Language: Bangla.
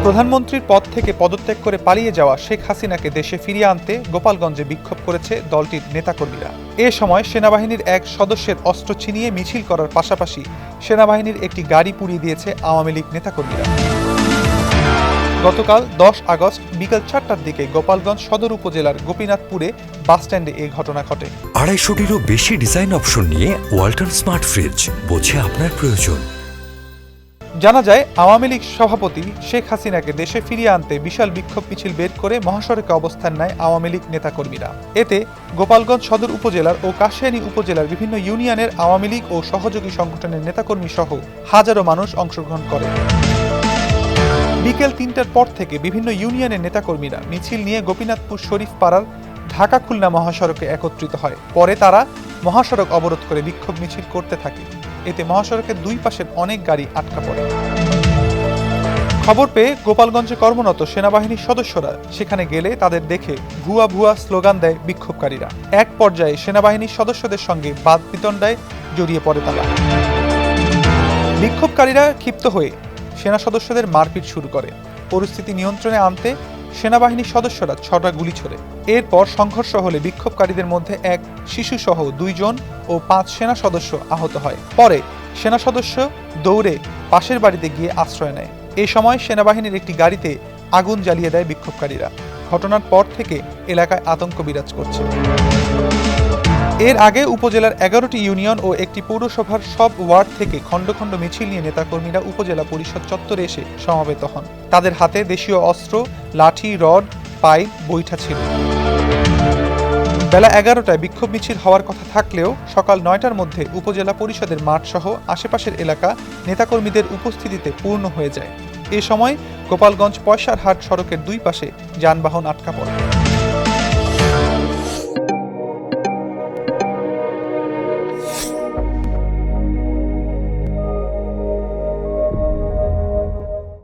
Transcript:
প্রধানমন্ত্রীর পদ থেকে পদত্যাগ করে পালিয়ে যাওয়া শেখ হাসিনাকে দেশে ফিরিয়ে আনতে গোপালগঞ্জে বিক্ষোভ করেছে দলটির নেতাকর্মীরা। এ সময় সেনাবাহিনীর এক সদস্যের অস্ত্র ছিনিয়ে মিছিল করার পাশাপাশি সেনাবাহিনীর একটি গাড়ি পুড়িয়ে দিয়েছে আওয়ামী লীগ নেতাকর্মীরা। গতকাল 10 আগস্ট বিকেল 4টার দিকে গোপালগঞ্জ সদর উপজেলার গোপীনাথপুরে বাসস্ট্যান্ডে এই ঘটনা ঘটে। 250-টিরও বেশি ডিজাইন অপশন নিয়ে ওয়ালটন স্মার্ট ফ্রিজ, বোঝে আপনার প্রয়োজন। জানা যায়, আওয়ামী লীগ সভাপতি শেখ হাসিনাকে দেশে ফিরিয়ে আনতে বিশাল বিক্ষোভ মিছিল বের করে মহাসড়কে অবস্থান নেয় আওয়ামী লীগ নেতাকর্মীরা। এতে গোপালগঞ্জ সদর উপজেলার ও কাশিয়ানী উপজেলার বিভিন্ন ইউনিয়নের আওয়ামী লীগ ও সহযোগী সংগঠনের নেতাকর্মী সহ হাজারো মানুষ অংশগ্রহণ করে। বিকেল 3টার পর থেকে বিভিন্ন ইউনিয়নের নেতাকর্মীরা মিছিল নিয়ে গোপীনাথপুর শরীফ পাড়ার ঢাকা খুলনা মহাসড়কে একত্রিত হয়। পরে তারা মহাসড়ক অবরোধ করে বিক্ষোভ মিছিল করতে থাকে। এতে মহাসড়কের দুই পাশের অনেক গাড়ি আটকা পড়ে। খবর পেয়ে গোপালগঞ্জে কর্মরত সেনাবাহিনীর সদস্যরা সেখানে গেলে তাদের দেখে ভুয়া ভুয়া স্লোগান দেয় বিক্ষোভকারীরা। এক পর্যায়ে সেনাবাহিনীর সদস্যদের সঙ্গে বাদবিতণ্ডায় জড়িয়ে পড়ে তারা। বিক্ষোভকারীরা ক্ষিপ্ত হয়ে সেনা সদস্যদের মারপিট শুরু করে। পরিস্থিতি নিয়ন্ত্রণে আনতে সেনাবাহিনীর সদস্যরা 6টা গুলি ছোড়ে। এরপর সংঘর্ষ হলে বিক্ষোভকারীদের মধ্যে এক শিশুসহ 2 জন ও 5 সেনা সদস্য আহত হয়। পরে সেনা সদস্য দৌড়ে পাশের বাড়িতে গিয়ে আশ্রয় নেয়। এ সময় সেনাবাহিনীর একটি গাড়িতে আগুন জ্বালিয়ে দেয় বিক্ষোভকারীরা। ঘটনার পর থেকে এলাকায় আতঙ্ক বিরাজ করছে। এর আগে উপজেলার 11টি ইউনিয়ন ও একটি পৌরসভার সব ওয়ার্ড থেকে খণ্ড খণ্ড মিছিল নিয়ে নেতাকর্মীরা উপজেলা পরিষদ চত্বরে এসে সমবেত হন। তাদের হাতে দেশীয় অস্ত্র, লাঠি, রড, পাইপ, বৈঠা ছিল। বেলা 11টায় বিক্ষোভ মিছিল হওয়ার কথা থাকলেও সকাল 9টার মধ্যে উপজেলা পরিষদের মাঠ সহ আশেপাশের এলাকা নেতাকর্মীদের উপস্থিতিতে পূর্ণ হয়ে যায়। এ সময় গোপালগঞ্জ পয়সারহাট সড়কের দুই পাশে যানবাহন আটকা পড়ে।